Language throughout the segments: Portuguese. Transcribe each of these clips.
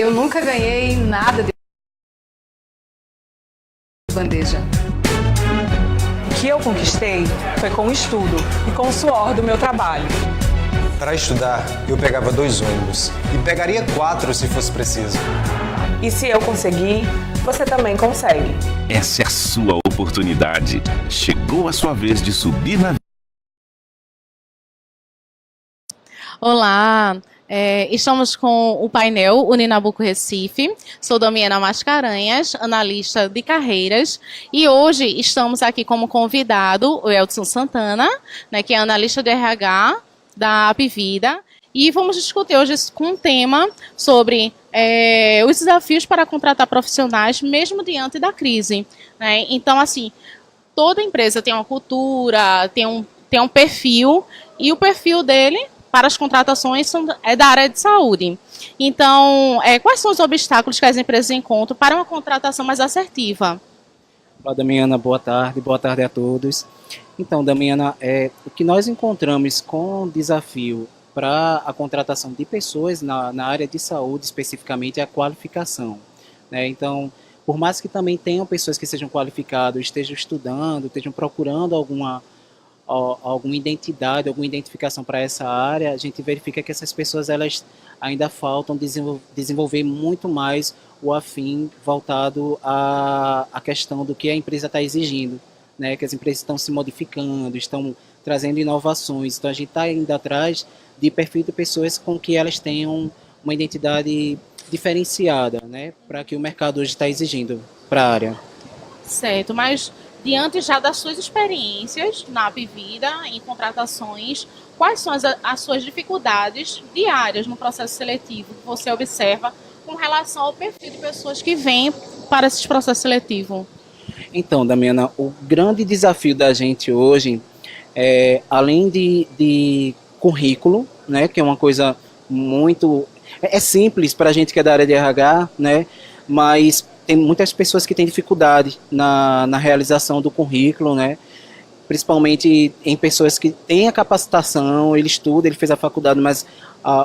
Eu nunca ganhei nada de bandeja. O que eu conquistei foi com o estudo e com o suor do meu trabalho. Para estudar, eu pegava 2 ônibus e pegaria 4 se fosse preciso. E se eu conseguir, você também consegue. Essa é a sua oportunidade. Chegou a sua vez de subir na... Olá, estamos com o painel Uninabuco Recife. Sou Damiana Mascarenhas, analista de carreiras, e hoje estamos aqui como convidado o Elton Santana, né, que é analista de RH da Apvida, e vamos discutir hoje com um tema sobre os desafios para contratar profissionais mesmo diante da crise, né? Então, assim, toda empresa tem uma cultura, tem um perfil, e o perfil dele para as contratações é da área de saúde. Então, quais são os obstáculos que as empresas encontram para uma contratação mais assertiva? Olá, Damiana, boa tarde a todos. Então, Damiana, o que nós encontramos com desafio para a contratação de pessoas na área de saúde, especificamente, é a qualificação, né? Então, por mais que também tenham pessoas que sejam qualificadas, estejam estudando, estejam procurando alguma identidade, alguma identificação para essa área, a gente verifica que essas pessoas elas ainda faltam desenvolver muito mais o afim voltado à questão do que a empresa está exigindo, né? Que as empresas estão se modificando, estão trazendo inovações, então a gente está indo atrás de perfil de pessoas com que elas tenham uma identidade diferenciada, né? Para que o mercado hoje está exigindo para a área. Certo, mas diante já das suas experiências na Apvida, em contratações, quais são as suas dificuldades diárias no processo seletivo que você observa com relação ao perfil de pessoas que vêm para esse processo seletivo? Então, Damiana, o grande desafio da gente hoje, além de currículo, né, que é uma coisa muito... É simples para a gente que é da área de RH, né, mas tem muitas pessoas que têm dificuldade na realização do currículo, né? Principalmente em pessoas que têm a capacitação, ele estuda, ele fez a faculdade, mas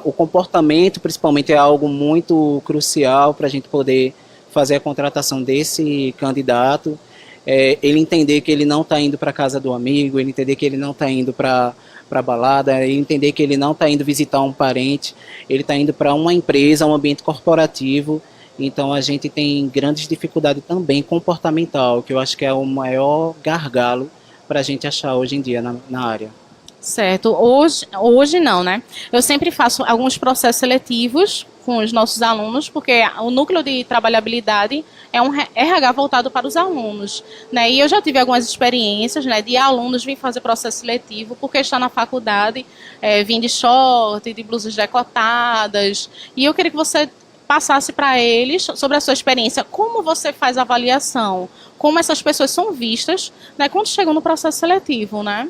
o comportamento, principalmente, é algo muito crucial para a gente poder fazer a contratação desse candidato. Ele entender que ele não está indo para a casa do amigo, ele entender que ele não está indo para a balada, ele entender que ele não está indo visitar um parente, ele está indo para uma empresa, um ambiente corporativo. Então a gente tem grandes dificuldades também comportamental, que eu acho que é o maior gargalo para a gente achar hoje em dia na área. Certo, hoje não, né? Eu sempre faço alguns processos seletivos com os nossos alunos, porque o núcleo de trabalhabilidade é um RH voltado para os alunos, né? E eu já tive algumas experiências, né, de alunos virem fazer processo seletivo porque está na faculdade, vim de short, de blusas decotadas, e eu queria que você passasse para eles sobre a sua experiência, como você faz a avaliação, como essas pessoas são vistas, né, quando chegam no processo seletivo, né?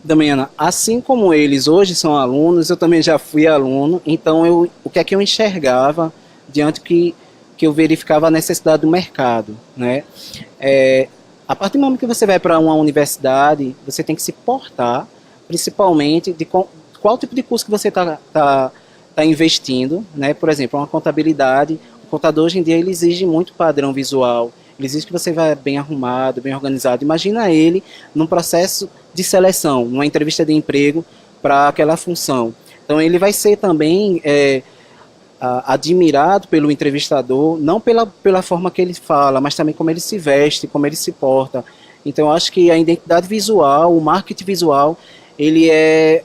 Damiana, assim como eles hoje são alunos, eu também já fui aluno, então o que é que eu enxergava diante que eu verificava a necessidade do mercado, né? A partir do momento que você vai para uma universidade, você tem que se portar, principalmente, de qual tipo de curso que você está investindo, né? Por exemplo, uma contabilidade, o contador hoje em dia ele exige muito padrão visual, ele exige que você vá bem arrumado, bem organizado. Imagina ele num processo de seleção, numa entrevista de emprego para aquela função. Então ele vai ser também admirado pelo entrevistador, não pela forma que ele fala, mas também como ele se veste, como ele se porta. Então eu acho que a identidade visual, o marketing visual, ele é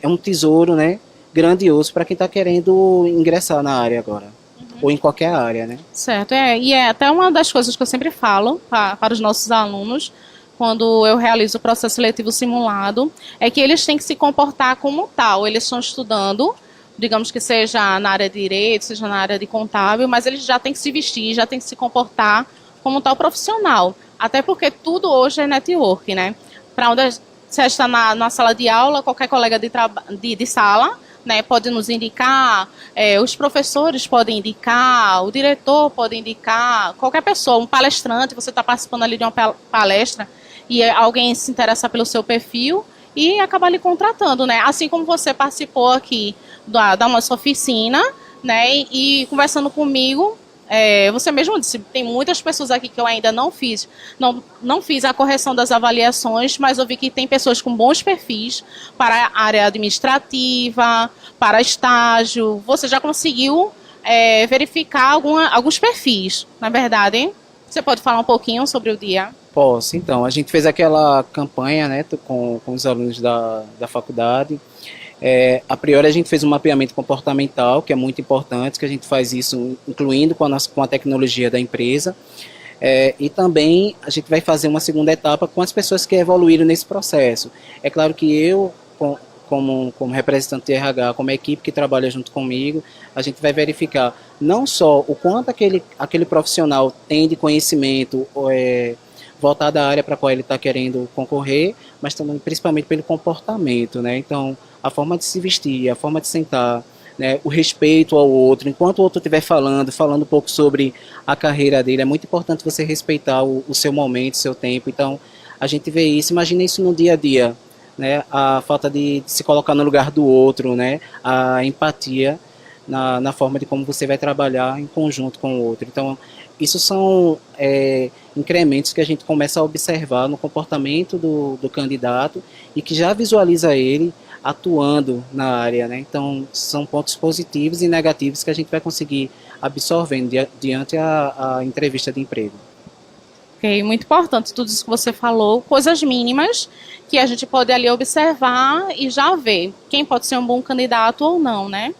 um tesouro, né, grandioso para quem está querendo ingressar na área agora, ou em qualquer área, né? Certo, e é até uma das coisas que eu sempre falo para os nossos alunos, quando eu realizo o processo seletivo simulado, é que eles têm que se comportar como tal. Eles estão estudando, digamos que seja na área de direito, seja na área de contábil, mas eles já têm que se vestir, já têm que se comportar como tal profissional. Até porque tudo hoje é network, né? Para onde você está na sala de aula, qualquer colega de sala, né, pode nos indicar, os professores podem indicar, o diretor pode indicar, qualquer pessoa, um palestrante, você está participando ali de uma palestra e alguém se interessa pelo seu perfil e acaba lhe contratando, né? Assim como você participou aqui da nossa oficina, né? E conversando comigo, você mesmo disse, tem muitas pessoas aqui que eu ainda não fiz a correção das avaliações, mas eu vi que tem pessoas com bons perfis para a área administrativa, para estágio. Você já conseguiu verificar alguns perfis, na verdade, hein? Você pode falar um pouquinho sobre o dia? Posso. Então, a gente fez aquela campanha, né, com os alunos da faculdade. A priori, a gente fez um mapeamento comportamental, que é muito importante, que a gente faz isso incluindo com a tecnologia da empresa. E também a gente vai fazer uma segunda etapa com as pessoas que evoluíram nesse processo. É claro que eu, como representante de RH, como a equipe que trabalha junto comigo, a gente vai verificar não só o quanto aquele profissional tem de conhecimento voltado à área para a qual ele está querendo concorrer, mas também principalmente pelo comportamento, né? Então, a forma de se vestir, a forma de sentar, né? O respeito ao outro. Enquanto o outro estiver falando um pouco sobre a carreira dele, é muito importante você respeitar o seu momento, o seu tempo. Então, a gente vê isso, imagina isso no dia a dia, né? A falta de se colocar no lugar do outro, né? A empatia na forma de como você vai trabalhar em conjunto com o outro. Então, isso são incrementos que a gente começa a observar no comportamento do candidato e que já visualiza ele atuando na área, né? Então, são pontos positivos e negativos que a gente vai conseguir absorvendo diante a entrevista de emprego. Ok, muito importante tudo isso que você falou, coisas mínimas que a gente pode ali observar e já ver quem pode ser um bom candidato ou não, né?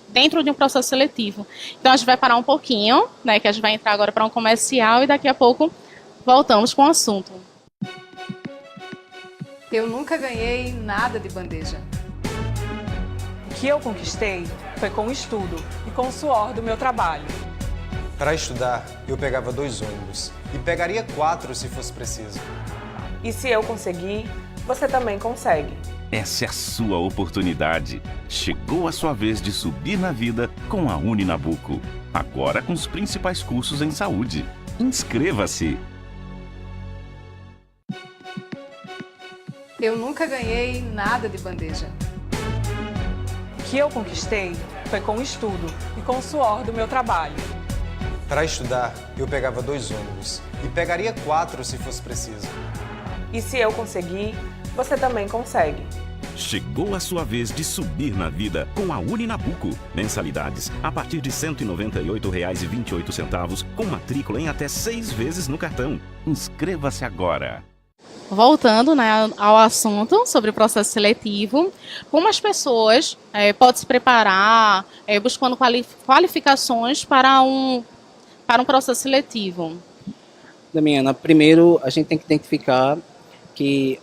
Dentro de um processo seletivo. Então a gente vai parar um pouquinho, né? Que a gente vai entrar agora para um comercial e daqui a pouco voltamos com o assunto. Eu nunca ganhei nada de bandeja. O que eu conquistei foi com o estudo e com o suor do meu trabalho. Para estudar, eu pegava 2 ônibus e pegaria 4 se fosse preciso. E se eu conseguir, você também consegue. Essa é a sua oportunidade. Chegou a sua vez de subir na vida com a Uninabuco. Agora com os principais cursos em saúde. Inscreva-se! Eu nunca ganhei nada de bandeja. O que eu conquistei foi com o estudo e com o suor do meu trabalho. Para estudar, eu pegava 2 ônibus e pegaria 4 se fosse preciso. E se eu conseguir, você também consegue. Chegou a sua vez de subir na vida com a Uninabuco. Mensalidades a partir de R$ 198,28, com matrícula em até 6 vezes no cartão. Inscreva-se agora. Voltando, né, ao assunto sobre o processo seletivo, como as pessoas podem se preparar buscando qualificações para um processo seletivo? Damiana, primeiro a gente tem que identificar que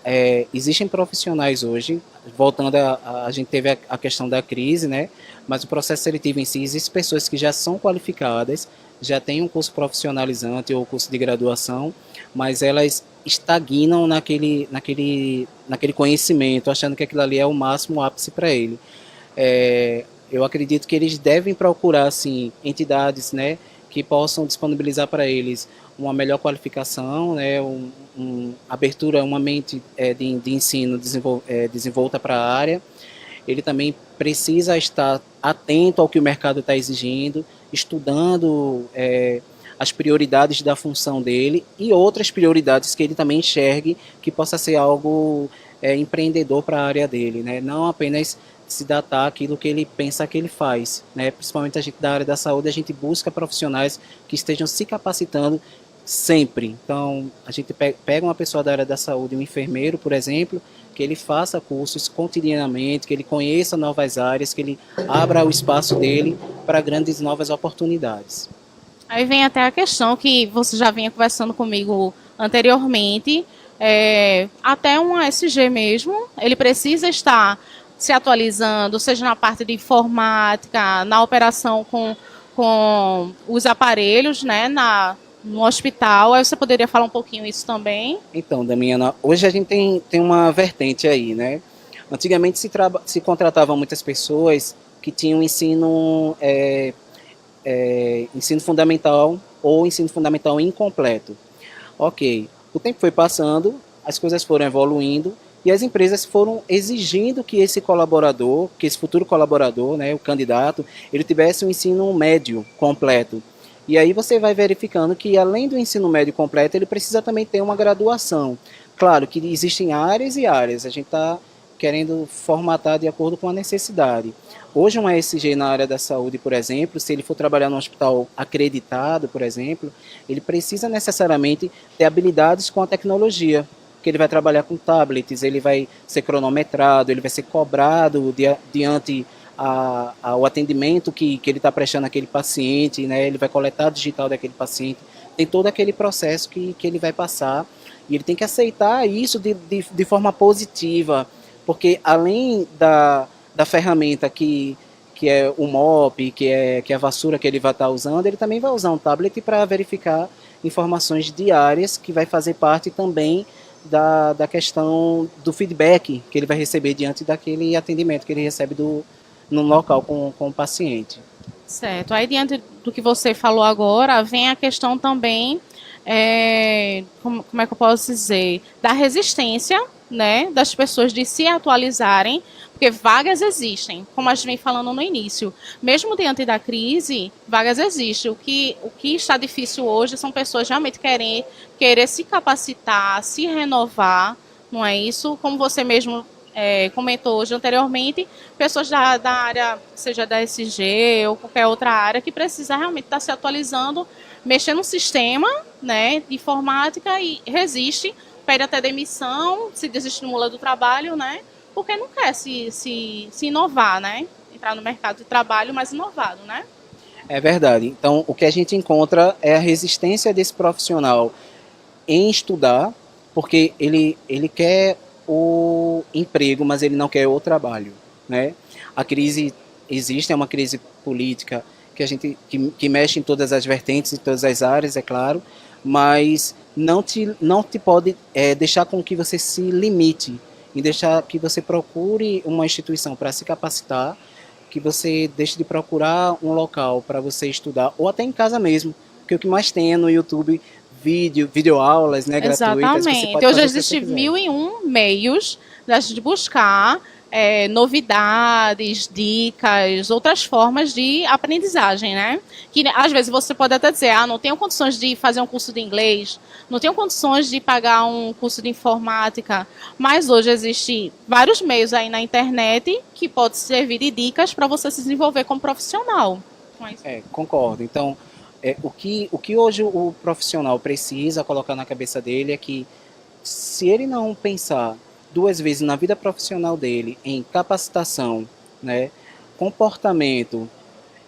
existem profissionais hoje, voltando a gente teve a questão da crise, né? Mas o processo seletivo em si, existem pessoas que já são qualificadas, já têm um curso profissionalizante ou curso de graduação, mas elas estagnam naquele conhecimento, achando que aquilo ali é o máximo ápice para ele. Eu acredito que eles devem procurar, assim, entidades, né, que possam disponibilizar para eles uma melhor qualificação, né, abertura, uma mente de ensino desenvolta para a área. Ele também precisa estar atento ao que o mercado está exigindo, estudando as prioridades da função dele e outras prioridades que ele também enxergue que possa ser algo empreendedor para a área dele, né? Não apenas se datar aquilo que ele pensa que ele faz, né? Principalmente a gente da área da saúde, a gente busca profissionais que estejam se capacitando sempre. Então, a gente pega uma pessoa da área da saúde, um enfermeiro, por exemplo, que ele faça cursos cotidianamente, que ele conheça novas áreas, que ele abra o espaço dele para grandes novas oportunidades. Aí vem até a questão que você já vinha conversando comigo anteriormente, até um ASG mesmo, ele precisa estar se atualizando, seja na parte de informática, na operação com os aparelhos, né, no hospital. Aí você poderia falar um pouquinho isso também? Então, Damiana, hoje a gente tem uma vertente aí, né? Antigamente se contratavam muitas pessoas que tinham ensino fundamental ou ensino fundamental incompleto. Ok, o tempo foi passando, as coisas foram evoluindo E as empresas foram exigindo que esse colaborador, que esse futuro colaborador, né, o candidato, ele tivesse um ensino médio completo. E aí você vai verificando que, além do ensino médio completo, ele precisa também ter uma graduação. Claro que existem áreas e áreas, a gente está querendo formatar de acordo com a necessidade. Hoje um ESG na área da saúde, por exemplo, se ele for trabalhar num hospital acreditado, por exemplo, ele precisa necessariamente ter habilidades com a tecnologia, porque ele vai trabalhar com tablets, ele vai ser cronometrado, ele vai ser cobrado diante ao atendimento que ele está prestando àquele paciente, né? Ele vai coletar a digital daquele paciente, tem todo aquele processo que ele vai passar, e ele tem que aceitar isso de forma positiva, porque além da ferramenta que é o mop, que é a vassoura que ele vai estar usando, ele também vai usar um tablet para verificar informações diárias, que vai fazer parte também da questão do feedback que ele vai receber diante daquele atendimento que ele recebe no local com o paciente. Certo. Aí, diante do que você falou agora, vem a questão também, como é que eu posso dizer, da resistência, né, das pessoas de se atualizarem, porque vagas existem, como a gente vem falando no início. Mesmo diante da crise, vagas existem. O que está difícil hoje são pessoas realmente querer se capacitar, se renovar, não é isso? Como você mesmo comentou hoje anteriormente, pessoas da área, seja da SG ou qualquer outra área, que precisa realmente estar se atualizando, mexer no sistema, né, de informática, e resiste, pede até demissão, se desestimula do trabalho, né, porque não quer se inovar, né, entrar no mercado de trabalho mais inovado, né. É verdade. Então, o que a gente encontra é a resistência desse profissional em estudar, porque ele quer o emprego, mas ele não quer o trabalho, né? A crise existe, é uma crise política que mexe em todas as vertentes, em todas as áreas, é claro, mas não te pode deixar com que você se limite, em deixar que você procure uma instituição para se capacitar, que você deixe de procurar um local para você estudar, ou até em casa mesmo, porque o que mais tem é no YouTube videoaulas, né, gratuitas. Exatamente. Hoje existem 1001 meios de buscar novidades, dicas, outras formas de aprendizagem, né? Que às vezes você pode até dizer, não tenho condições de fazer um curso de inglês, não tenho condições de pagar um curso de informática, mas hoje existem vários meios aí na internet que podem servir de dicas para você se desenvolver como profissional. Concordo. Então, o que hoje o profissional precisa colocar na cabeça dele é que, se ele não pensar duas vezes na vida profissional dele em capacitação, né, comportamento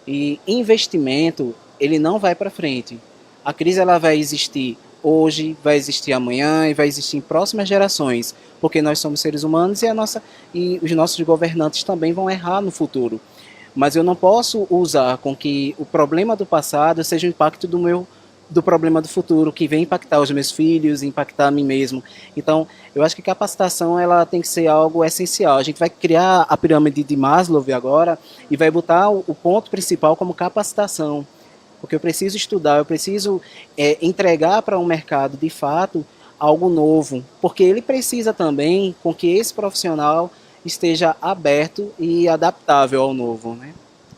e investimento, ele não vai para frente. A crise ela vai existir hoje, vai existir amanhã e vai existir em próximas gerações, porque nós somos seres humanos e os nossos governantes também vão errar no futuro. Mas eu não posso usar com que o problema do passado seja o impacto do problema do futuro, que vem impactar os meus filhos, impactar a mim mesmo. Então, eu acho que capacitação ela tem que ser algo essencial. A gente vai criar a pirâmide de Maslow agora e vai botar o ponto principal como capacitação. Porque eu preciso estudar, eu preciso entregar para o mercado, de fato, algo novo. Porque ele precisa também com que esse profissional esteja aberto e adaptável ao novo, né?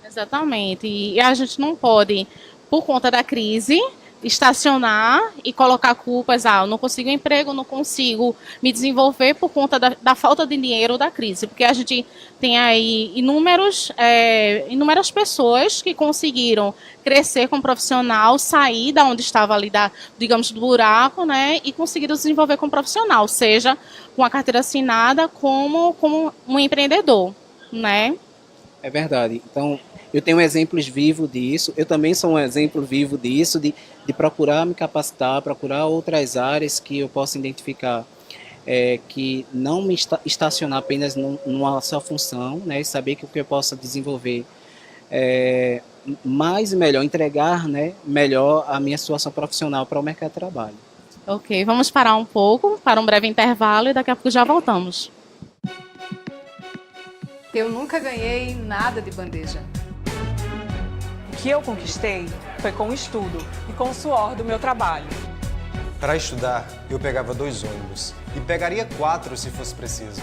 Exatamente. E a gente não pode, por conta da crise, estacionar e colocar culpas, eu não consigo emprego, não consigo me desenvolver por conta da falta de dinheiro da crise, porque a gente tem aí inúmeras pessoas que conseguiram crescer como profissional, sair da onde estava ali, digamos, do buraco, né, e conseguiram se desenvolver como profissional, seja com a carteira assinada como um empreendedor, né? É verdade. Então, eu tenho exemplos vivos disso, eu também sou um exemplo vivo disso, de procurar me capacitar, procurar outras áreas que eu possa identificar, que não me estacionar apenas numa só função, né, e saber que o que eu possa desenvolver mais e melhor, entregar, né, melhor a minha situação profissional para o mercado de trabalho. Ok, vamos parar um pouco, para um breve intervalo e daqui a pouco já voltamos. Eu nunca ganhei nada de bandeja. O que eu conquistei foi com o estudo e com o suor do meu trabalho. Para estudar, eu pegava 2 ônibus e pegaria 4 se fosse preciso.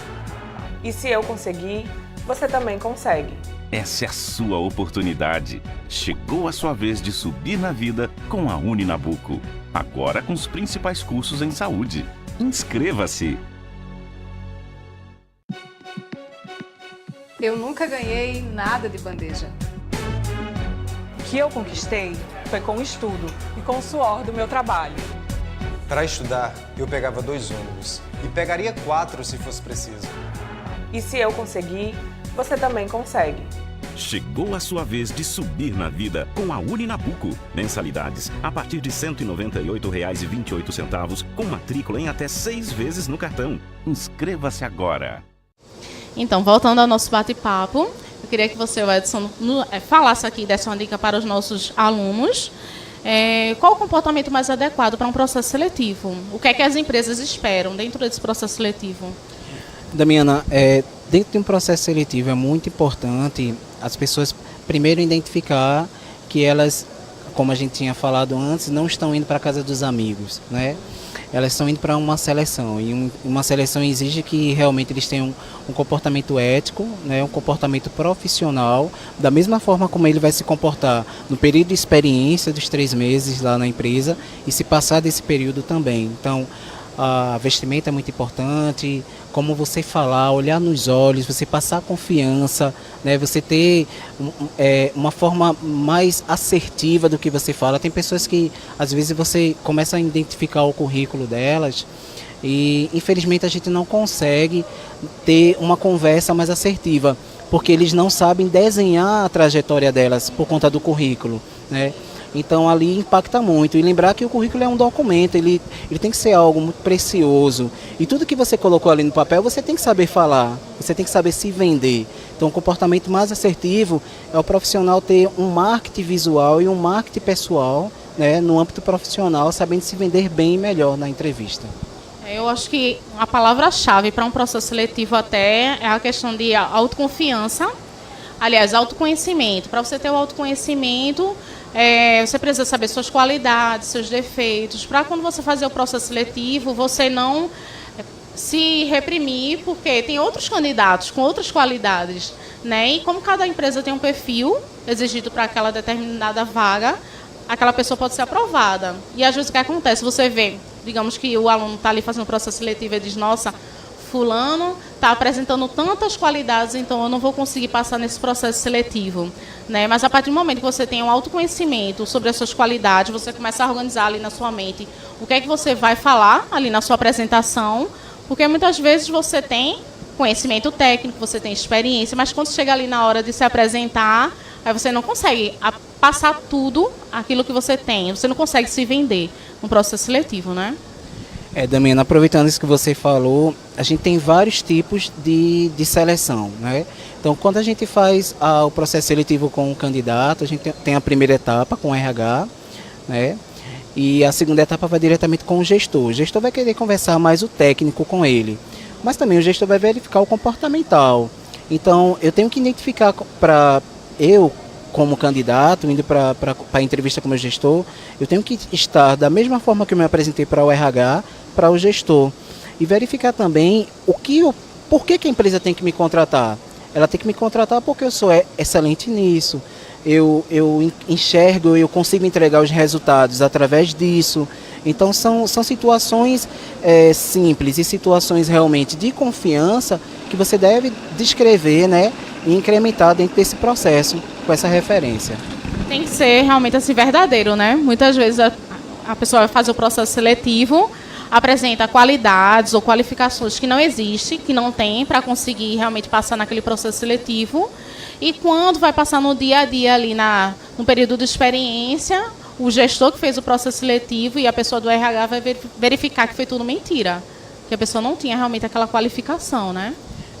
E se eu conseguir, você também consegue. Essa é a sua oportunidade. Chegou a sua vez de subir na vida com a Uninabuco. Agora com os principais cursos em saúde. Inscreva-se! Eu nunca ganhei nada de bandeja. O que eu conquistei foi com o estudo e com o suor do meu trabalho. Para estudar, eu pegava 2 ônibus e pegaria 4 se fosse preciso. E se eu conseguir, você também consegue. Chegou a sua vez de subir na vida com a Uninabuco. Mensalidades a partir de R$ 198,28, com matrícula em até 6 vezes no cartão. Inscreva-se agora! Então, voltando ao nosso bate-papo, eu queria que você, Edson, falasse aqui, desse uma dica para os nossos alunos. Qual o comportamento mais adequado para um processo seletivo? O que é que as empresas esperam dentro desse processo seletivo? Damiana, dentro de um processo seletivo é muito importante as pessoas primeiro identificar que elas, como a gente tinha falado antes, não estão indo para a casa dos amigos, né? Elas estão indo para uma seleção, e uma seleção exige que realmente eles tenham um comportamento ético, né, um comportamento profissional, da mesma forma como ele vai se comportar no período de experiência dos 3 meses lá na empresa e se passar desse período também. Então, a vestimenta é muito importante, como você falar, olhar nos olhos, você passar confiança, né, você ter uma forma mais assertiva do que você fala. Tem pessoas que às vezes você começa a identificar o currículo delas e infelizmente a gente não consegue ter uma conversa mais assertiva, porque eles não sabem desenhar a trajetória delas por conta do currículo, né? Então ali impacta muito. E lembrar que o currículo é um documento, ele tem que ser algo muito precioso. E tudo que você colocou ali no papel, você tem que saber falar, você tem que saber se vender. Então o comportamento mais assertivo é o profissional ter um marketing visual e um marketing pessoal, né, no âmbito profissional, sabendo se vender bem e melhor na entrevista. Eu acho que a palavra-chave para um processo seletivo até é a questão de autoconfiança. Aliás, autoconhecimento. Para você ter o autoconhecimento, você precisa saber suas qualidades, seus defeitos, para quando você fazer o processo seletivo, você não se reprimir, porque tem outros candidatos com outras qualidades, né? E como cada empresa tem um perfil exigido para aquela determinada vaga, aquela pessoa pode ser aprovada. E às vezes o que acontece? Você vê, digamos que o aluno está ali fazendo o processo seletivo e diz, nossa, fulano está apresentando tantas qualidades, então eu não vou conseguir passar nesse processo seletivo, né? Mas a partir do momento que você tem um autoconhecimento sobre as suas qualidades, você começa a organizar ali na sua mente o que é que você vai falar ali na sua apresentação, porque muitas vezes você tem conhecimento técnico, você tem experiência, mas quando chega ali na hora de se apresentar, aí você não consegue passar tudo aquilo que você tem, você não consegue se vender no processo seletivo, né? Damiana, aproveitando isso que você falou, a gente tem vários tipos de seleção, né? Então, quando a gente faz o processo seletivo com o candidato, a gente tem a primeira etapa com o RH, né? E a segunda etapa vai diretamente com o gestor. O gestor vai querer conversar mais o técnico com ele, mas também o gestor vai verificar o comportamental. Então, eu tenho que identificar como candidato, indo para a entrevista com o meu gestor, eu tenho que estar da mesma forma que eu me apresentei para o RH, para o gestor. E verificar também por que a empresa tem que me contratar. Ela tem que me contratar porque eu sou excelente nisso. Eu enxergo, eu consigo entregar os resultados através disso. Então são situações simples e situações realmente de confiança que você deve descrever, né, e incrementar dentro desse processo com essa referência. Tem que ser realmente assim verdadeiro, né? Muitas vezes a pessoa vai fazer o processo seletivo, apresenta qualidades ou qualificações que não existem, que não tem para conseguir realmente passar naquele processo seletivo. E quando vai passar no dia a dia ali no período de experiência, o gestor que fez o processo seletivo e a pessoa do RH vai verificar que foi tudo mentira, que a pessoa não tinha realmente aquela qualificação, né?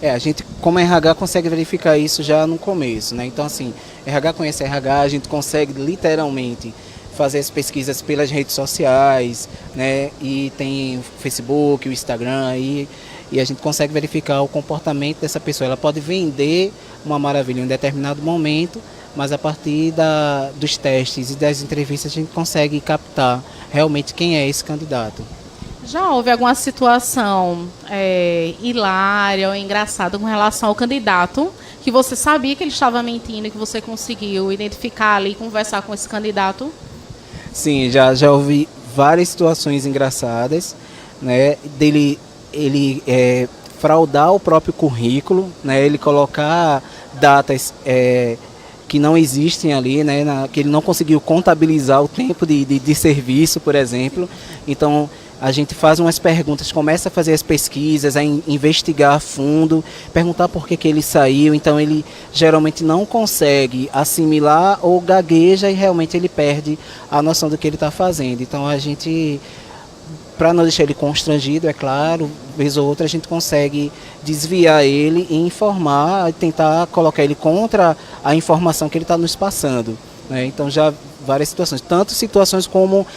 A gente, como RH, consegue verificar isso já no começo, né? Então, assim, RH conhece RH, a gente consegue literalmente fazer as pesquisas pelas redes sociais, né? E tem o Facebook, o Instagram aí, e a gente consegue verificar o comportamento dessa pessoa. Ela pode vender uma maravilha em um determinado momento, mas a partir dos testes e das entrevistas a gente consegue captar realmente quem é esse candidato. Já houve alguma situação hilária ou engraçada com relação ao candidato, que você sabia que ele estava mentindo e que você conseguiu identificar ali e conversar com esse candidato? Sim, já houve várias situações engraçadas, né, dele ele fraudar o próprio currículo, né, ele colocar datas que não existem ali, né, que ele não conseguiu contabilizar o tempo de serviço, por exemplo. Então, a gente faz umas perguntas, começa a fazer as pesquisas, a investigar a fundo, perguntar por que ele saiu. Então ele geralmente não consegue assimilar ou gagueja e realmente ele perde a noção do que ele está fazendo. Então a gente, para não deixar ele constrangido, é claro, vez ou outra a gente consegue desviar ele e informar, tentar colocar ele contra a informação que ele está nos passando, né? Então já várias situações, tanto situações como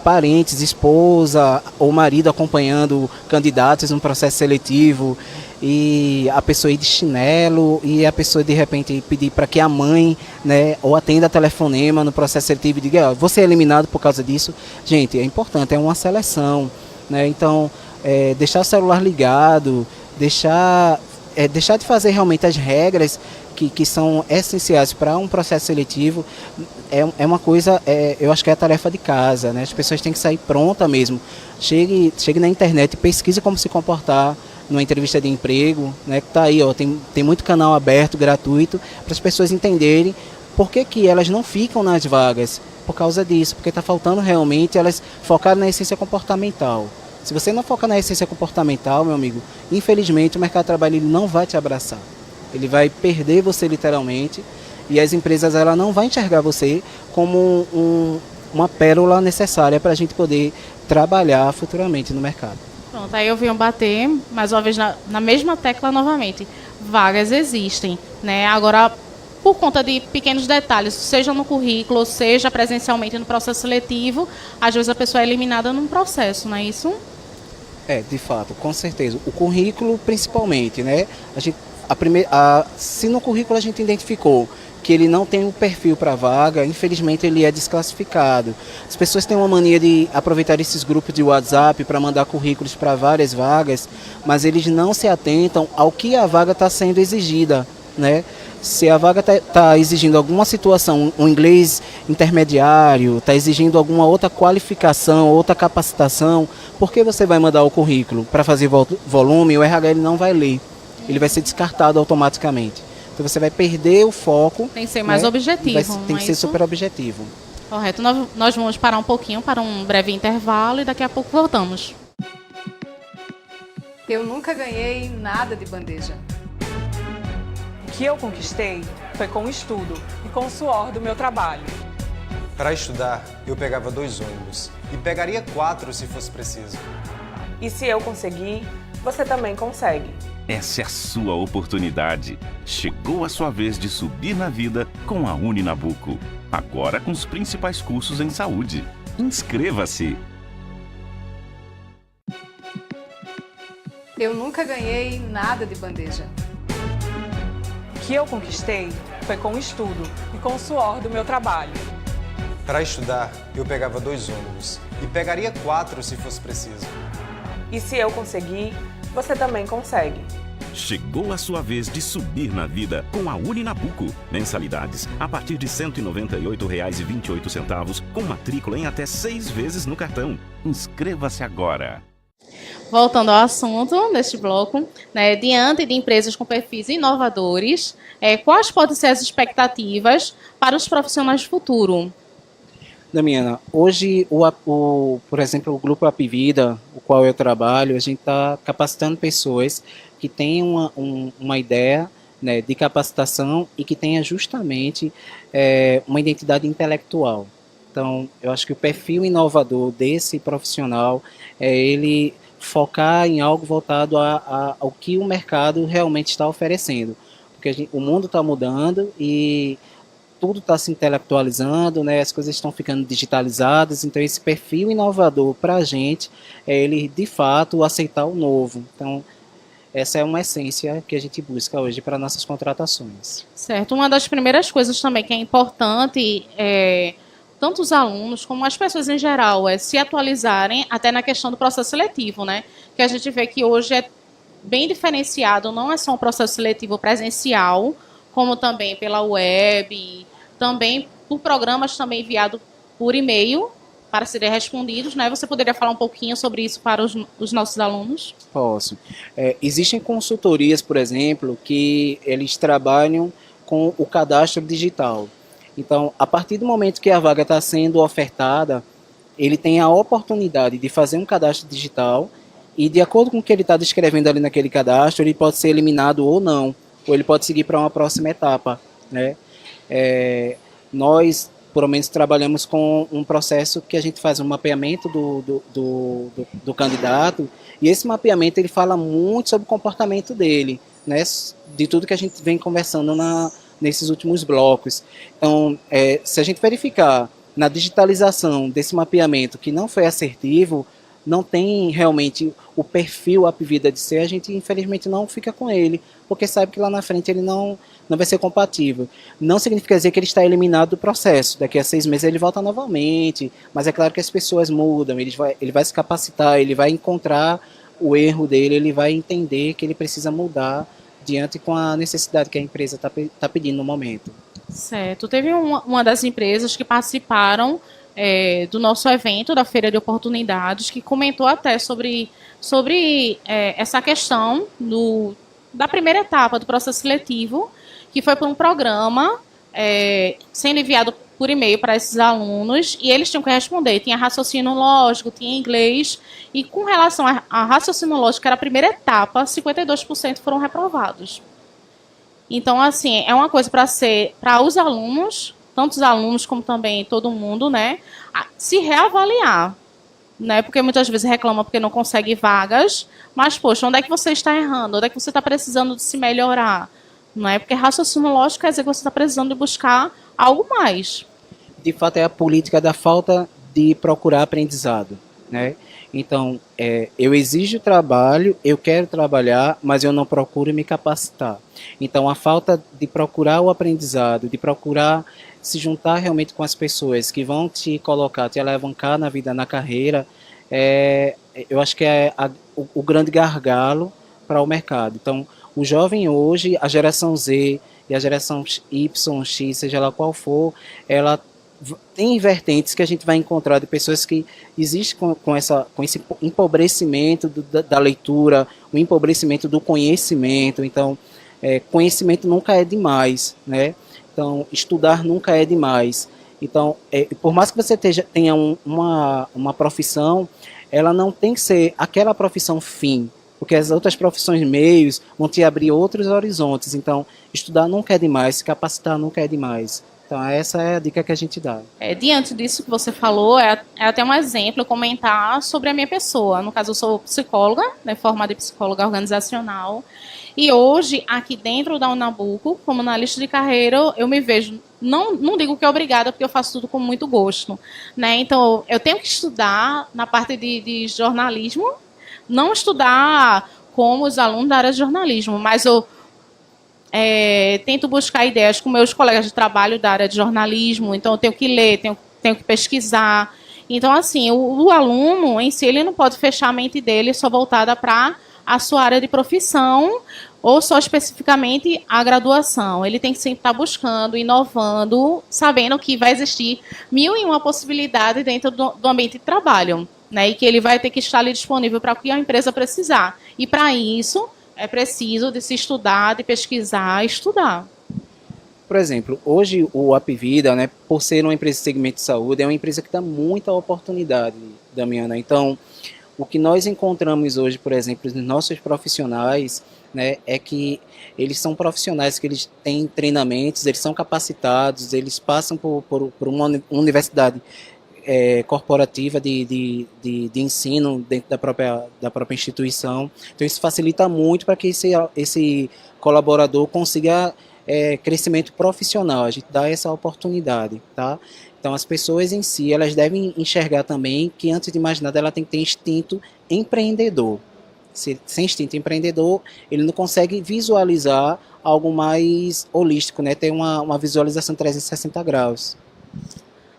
parentes, esposa ou marido acompanhando candidatos no processo seletivo e a pessoa ir de chinelo e a pessoa de repente pedir para que a mãe, né, ou atenda telefonema no processo seletivo e diga, você é eliminado por causa disso. Gente, é importante, é uma seleção, né? Então deixar o celular ligado, deixar de fazer realmente as regras que são essenciais para um processo seletivo é uma coisa, eu acho que é a tarefa de casa, né? As pessoas têm que sair pronta mesmo. Chegue na internet, pesquise como se comportar numa entrevista de emprego, né? Tá aí, ó, tem muito canal aberto, gratuito, para as pessoas entenderem por que elas não ficam nas vagas. Por causa disso, porque está faltando realmente elas focarem na essência comportamental. Se você não foca na essência comportamental, meu amigo, infelizmente o mercado de trabalho ele não vai te abraçar. Ele vai perder você literalmente e as empresas ela não vão enxergar você como uma pérola necessária para a gente poder trabalhar futuramente no mercado. Pronto, aí eu venho bater mais uma vez na mesma tecla novamente. Vagas existem, né? Agora, por conta de pequenos detalhes, seja no currículo, seja presencialmente no processo seletivo, às vezes a pessoa é eliminada num processo, não é isso? De fato, com certeza. O currículo principalmente, né? Se no currículo a gente identificou que ele não tem um perfil para vaga, infelizmente ele é desclassificado. As pessoas têm uma mania de aproveitar esses grupos de WhatsApp para mandar currículos para várias vagas, mas eles não se atentam ao que a vaga está sendo exigida, né? Se a vaga está exigindo alguma situação, um inglês intermediário, está exigindo alguma outra qualificação, outra capacitação, por que você vai mandar o currículo para fazer volume? O RH ele não vai ler, ele vai ser descartado automaticamente. Então você vai perder o foco. Tem que ser mais objetivo. Tem que ser super objetivo. Correto. Nós vamos parar um pouquinho para um breve intervalo e daqui a pouco voltamos. Eu nunca ganhei nada de bandeja. O que eu conquistei foi com o estudo e com o suor do meu trabalho. Para estudar, eu pegava 2 ônibus e pegaria 4 se fosse preciso. E se eu conseguir, você também consegue. Essa é a sua oportunidade. Chegou a sua vez de subir na vida com a Uninabuco. Agora com os principais cursos em saúde. Inscreva-se! Eu nunca ganhei nada de bandeja. O que eu conquistei foi com o estudo e com o suor do meu trabalho. Para estudar, eu pegava 2 ônibus e pegaria 4 se fosse preciso. E se eu conseguir, você também consegue. Chegou a sua vez de subir na vida com a Uninabuco. Mensalidades a partir de R$ 198,28, com matrícula em até 6 vezes no cartão. Inscreva-se agora. Voltando ao assunto deste bloco, né, diante de empresas com perfis inovadores, quais podem ser as expectativas para os profissionais do futuro? Damiana, hoje, por exemplo, o Grupo Apivida, o qual eu trabalho, a gente está capacitando pessoas que têm uma ideia, né, de capacitação e que tenha justamente uma identidade intelectual. Então, eu acho que o perfil inovador desse profissional é ele focar em algo voltado ao que o mercado realmente está oferecendo. Porque o mundo está mudando e tudo está se intelectualizando, né? As coisas estão ficando digitalizadas, então esse perfil inovador para a gente é ele, de fato, aceitar o novo. Então, essa é uma essência que a gente busca hoje para nossas contratações. Certo. Uma das primeiras coisas também que é importante tanto os alunos como as pessoas em geral se atualizarem até na questão do processo seletivo, né? Que a gente vê que hoje é bem diferenciado, não é só um processo seletivo presencial, como também pela web, também por programas também enviados por e-mail para serem respondidos, né? Você poderia falar um pouquinho sobre isso para os nossos alunos? Posso. Existem consultorias, por exemplo, que eles trabalham com o cadastro digital. Então, a partir do momento que a vaga está sendo ofertada, ele tem a oportunidade de fazer um cadastro digital e, de acordo com o que ele está descrevendo ali naquele cadastro, ele pode ser eliminado ou não, ou ele pode seguir para uma próxima etapa, né? Nós, pelo menos, trabalhamos com um processo que a gente faz um mapeamento do candidato, e esse mapeamento ele fala muito sobre o comportamento dele, né? De tudo que a gente vem conversando nesses últimos blocos. Então, se a gente verificar na digitalização desse mapeamento que não foi assertivo, não tem realmente o perfil Apvida de ser, a gente infelizmente não fica com ele, porque sabe que lá na frente ele não vai ser compatível. Não significa dizer que ele está eliminado do processo, daqui a 6 meses ele volta novamente, mas é claro que as pessoas mudam, ele vai se capacitar, ele vai encontrar o erro dele, ele vai entender que ele precisa mudar diante com a necessidade que a empresa está pedindo no momento. Certo. Teve uma das empresas que participaram do nosso evento, da Feira de Oportunidades, que comentou até sobre essa questão da primeira etapa do processo seletivo, que foi por um programa sendo enviado por e-mail para esses alunos, e eles tinham que responder. Tinha raciocínio lógico, tinha inglês, e com relação a raciocínio lógico, que era a primeira etapa, 52% foram reprovados. Então, assim, é uma coisa para os alunos, tanto os alunos como também todo mundo, né, se reavaliar, né, porque muitas vezes reclama porque não consegue vagas, mas, poxa, onde é que você está errando? Onde é que você está precisando de se melhorar? Não é? Porque raciocínio lógico quer dizer que você está precisando de buscar algo mais. De fato, é a política da falta de procurar aprendizado, né? Então, eu exijo trabalho, eu quero trabalhar, mas eu não procuro me capacitar. Então, a falta de procurar o aprendizado, de procurar se juntar realmente com as pessoas que vão te colocar, te alavancar na vida, na carreira, eu acho que é o grande gargalo para o mercado. Então, o jovem hoje, a geração Z e a geração Y, X, seja lá qual for, ela tem vertentes que a gente vai encontrar de pessoas que existem com esse empobrecimento da leitura, o empobrecimento do conhecimento. Então, conhecimento nunca é demais, né? Então, estudar nunca é demais. Então, por mais que você tenha uma profissão, ela não tem que ser aquela profissão fim, porque as outras profissões meios vão te abrir outros horizontes. Então, estudar nunca é demais, se capacitar nunca é demais. Então, essa é a dica que a gente dá. Diante disso que você falou, é até um exemplo comentar sobre a minha pessoa. No caso, eu sou psicóloga, né, formada em psicóloga organizacional. E hoje, aqui dentro da Unabuco, como analista de carreira, eu me vejo, não digo que é obrigada, porque eu faço tudo com muito gosto, né? Então, eu tenho que estudar na parte de jornalismo, não estudar como os alunos da área de jornalismo, mas eu tento buscar ideias com meus colegas de trabalho da área de jornalismo, então eu tenho que ler, tenho que pesquisar. Então, assim, o aluno em si, ele não pode fechar a mente dele só voltada para a sua área de profissão ou só especificamente a graduação. Ele tem que sempre estar buscando, inovando, sabendo que vai existir 1001 possibilidades dentro do ambiente de trabalho, né? E que ele vai ter que estar ali disponível para o que a empresa precisar. E para isso é preciso de se estudar, de pesquisar, estudar. Por exemplo, hoje o Apvida, né, por ser uma empresa de segmento de saúde, é uma empresa que dá muita oportunidade, Damiana. Então, o que nós encontramos hoje, por exemplo, nos nossos profissionais, né, é que eles são profissionais que eles têm treinamentos, eles são capacitados, eles passam por uma universidade corporativa de ensino dentro da própria instituição. Então, isso facilita muito para que esse colaborador consiga crescimento profissional. A gente dá essa oportunidade, tá? Então, as pessoas em si, elas devem enxergar também que, antes de mais nada, ela tem que ter instinto empreendedor. Sem instinto empreendedor, ele não consegue visualizar algo mais holístico, né? Ter uma visualização 360 graus.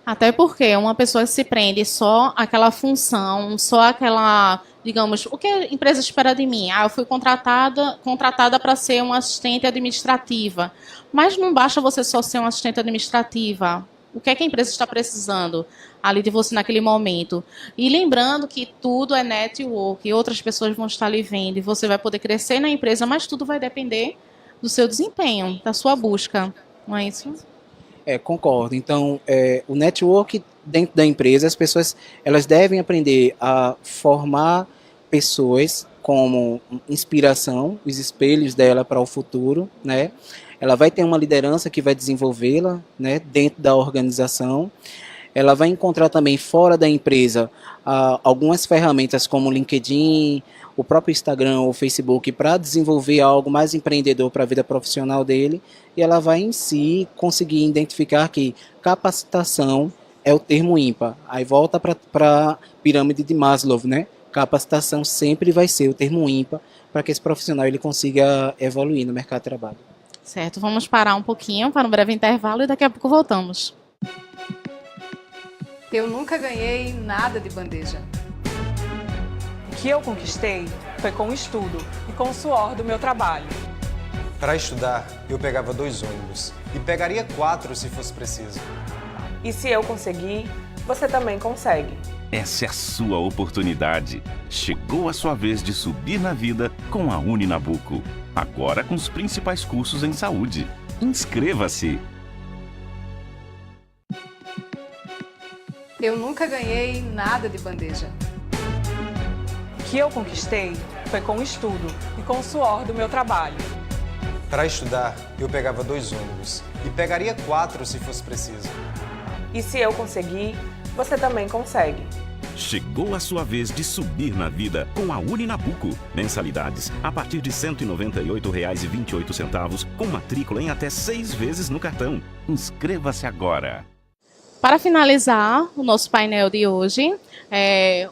Até porque uma pessoa que se prende só àquela função, só aquela, digamos, o que a empresa espera de mim? Eu fui contratada para ser uma assistente administrativa. Mas não basta você só ser uma assistente administrativa. O que é que a empresa está precisando ali de você naquele momento? E lembrando que tudo é network, outras pessoas vão estar ali vendo, e você vai poder crescer na empresa, mas tudo vai depender do seu desempenho, da sua busca. Não é isso? Concordo. Então, o network dentro da empresa, as pessoas elas devem aprender a formar pessoas como inspiração, os espelhos dela para o futuro, né? Ela vai ter uma liderança que vai desenvolvê-la, né, dentro da organização. Ela vai encontrar também fora da empresa algumas ferramentas como o LinkedIn, o próprio Instagram ou Facebook para desenvolver algo mais empreendedor para a vida profissional dele, e ela vai em si conseguir identificar que capacitação é o termo ímpar. Aí volta para a pirâmide de Maslow, né? Capacitação sempre vai ser o termo ímpar para que esse profissional ele consiga evoluir no mercado de trabalho. Certo, vamos parar um pouquinho para um breve intervalo e daqui a pouco voltamos. Eu nunca ganhei nada de bandeja. O que eu conquistei foi com o estudo e com o suor do meu trabalho. Para estudar, eu pegava 2 ônibus e pegaria 4 se fosse preciso. E se eu conseguir, você também consegue. Essa é a sua oportunidade. Chegou a sua vez de subir na vida com a Uninabuco. Agora com os principais cursos em saúde. Inscreva-se! Eu nunca ganhei nada de bandeja. O que eu conquistei foi com o estudo e com o suor do meu trabalho. Para estudar, eu pegava 2 ônibus e pegaria 4 se fosse preciso. E se eu conseguir, você também consegue. Chegou a sua vez de subir na vida com a Uninabuco. Mensalidades a partir de R$ 198,28, com matrícula em até 6 vezes no cartão. Inscreva-se agora! Para finalizar o nosso painel de hoje,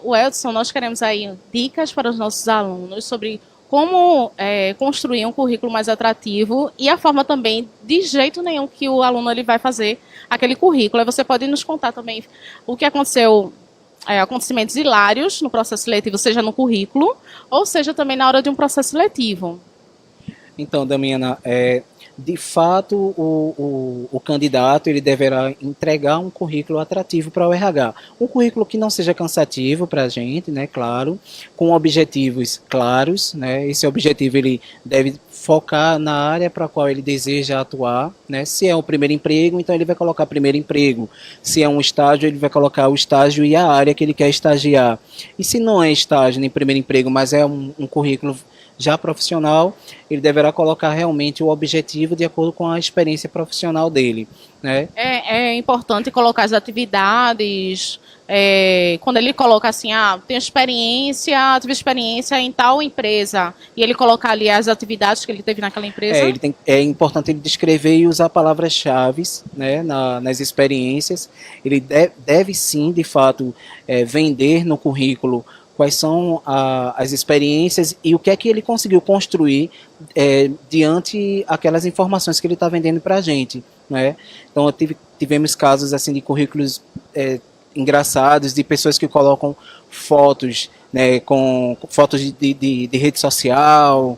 o Edson, nós queremos aí dicas para os nossos alunos sobre como construir um currículo mais atrativo e a forma também, de jeito nenhum, que o aluno ele vai fazer aquele currículo. Aí você pode nos contar também o que aconteceu, acontecimentos hilários no processo seletivo, seja no currículo, ou seja também na hora de um processo seletivo. Então, Damiana, de fato, o candidato ele deverá entregar um currículo atrativo para o RH. Um currículo que não seja cansativo para a gente, né, claro, com objetivos claros, né, esse objetivo ele deve focar na área para a qual ele deseja atuar, né, se é o primeiro emprego, então ele vai colocar primeiro emprego, se é um estágio, ele vai colocar o estágio e a área que ele quer estagiar, e se não é estágio nem primeiro emprego, mas é um currículo já profissional, ele deverá colocar realmente o objetivo de acordo com a experiência profissional dele, né? É importante colocar as atividades, quando ele coloca assim, tive experiência em tal empresa, e ele colocar ali as atividades que ele teve naquela empresa. É importante ele descrever e usar palavras-chave, né, nas experiências. Ele deve sim, de fato, vender no currículo quais são as experiências e o que é que ele conseguiu construir diante aquelas informações que ele está vendendo para a gente, né? Então, tivemos casos assim de currículos engraçados, de pessoas que colocam fotos, né, com fotos de rede social,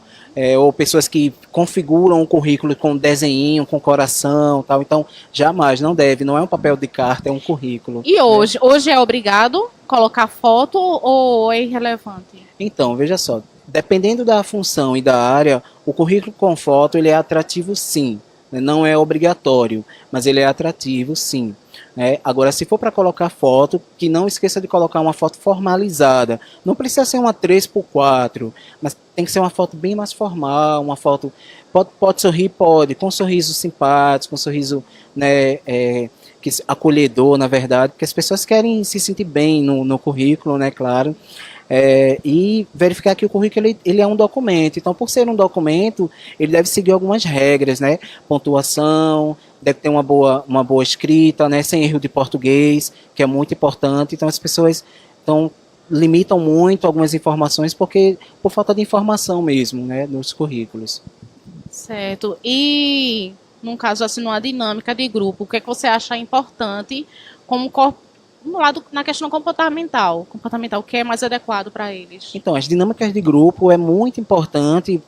ou pessoas que configuram o currículo com desenho, com coração, tal. Então, jamais, não é um papel de carta, é um currículo. E hoje? Né? Hoje é obrigado colocar foto ou é irrelevante? Então, veja só, dependendo da função e da área, o currículo com foto ele é atrativo sim, né? Não é obrigatório, mas ele é atrativo sim. Agora, se for para colocar foto, que não esqueça de colocar uma foto formalizada. Não precisa ser uma 3x4, mas tem que ser uma foto bem mais formal, uma foto... Pode sorrir? Pode, com um sorriso simpático, com um sorriso, né, acolhedor, na verdade, porque as pessoas querem se sentir bem no currículo, né, claro. E verificar que o currículo ele é um documento. Então, por ser um documento, ele deve seguir algumas regras, né? Pontuação, deve ter uma boa escrita, né? Sem erro de português, que é muito importante. Então, as pessoas limitam muito algumas informações por falta de informação mesmo, né? Nos currículos. Certo. E num caso assim, numa dinâmica de grupo, o que é que você acha importante como no lado, na questão comportamental, o que é mais adequado para eles? Então, as dinâmicas de grupo é muito importante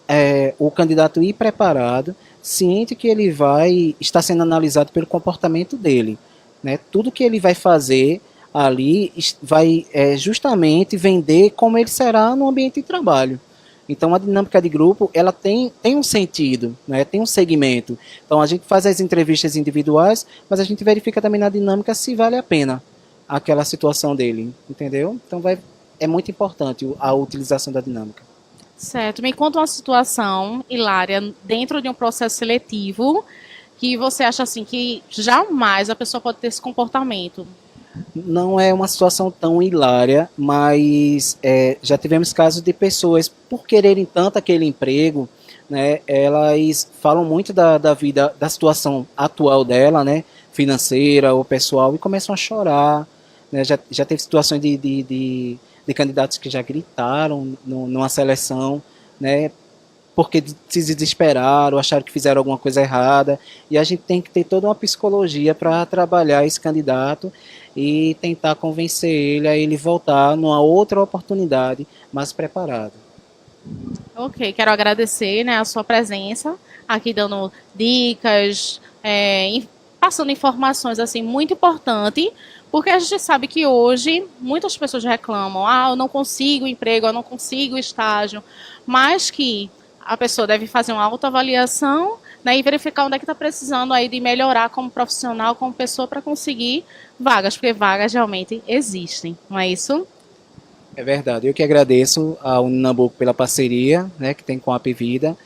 o candidato ir preparado, ciente que ele vai estar sendo analisado pelo comportamento dele, né? Tudo que ele vai fazer ali vai justamente vender como ele será no ambiente de trabalho. Então, a dinâmica de grupo, ela tem um sentido, né? Tem um segmento. Então, a gente faz as entrevistas individuais, mas a gente verifica também na dinâmica se vale a pena aquela situação dele, entendeu? Então, é muito importante a utilização da dinâmica. Certo. Me conta uma situação, Hilária, dentro de um processo seletivo, que você acha assim que jamais a pessoa pode ter esse comportamento. Não é uma situação tão hilária, mas já tivemos casos de pessoas, por quererem tanto aquele emprego, né, elas falam muito da vida, da situação atual dela, né, financeira ou pessoal, e começam a chorar. Né, já teve situações de candidatos que já gritaram numa seleção, né, porque se desesperaram, acharam que fizeram alguma coisa errada, e a gente tem que ter toda uma psicologia para trabalhar esse candidato e tentar convencer ele a ele voltar numa outra oportunidade mais preparado. Ok, quero agradecer, né, a sua presença aqui, dando dicas, passando informações assim muito importante, porque a gente sabe que hoje muitas pessoas reclamam, eu não consigo emprego, eu não consigo estágio, mas que a pessoa deve fazer uma autoavaliação, né, e verificar onde é que está precisando aí de melhorar como profissional, como pessoa, para conseguir vagas, porque vagas realmente existem, não é isso? É verdade, eu que agradeço ao Uninabuco pela parceria, né, que tem com a Apvida,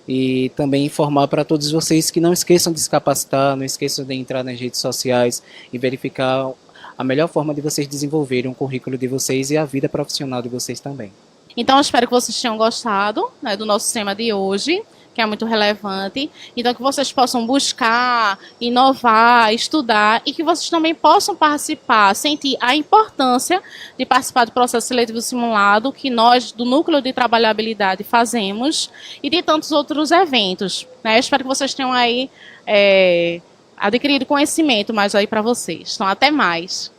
e também informar para todos vocês que não esqueçam de se capacitar, não esqueçam de entrar nas redes sociais e verificar a melhor forma de vocês desenvolverem o currículo de vocês e a vida profissional de vocês também. Então, eu espero que vocês tenham gostado, né, do nosso tema de hoje, que é muito relevante. Então, que vocês possam buscar, inovar, estudar e que vocês também possam participar, sentir a importância de participar do processo seletivo simulado que nós, do Núcleo de Trabalhabilidade, fazemos e de tantos outros eventos. Né? Eu espero que vocês tenham aí adquirido conhecimento mais aí para vocês. Então, até mais.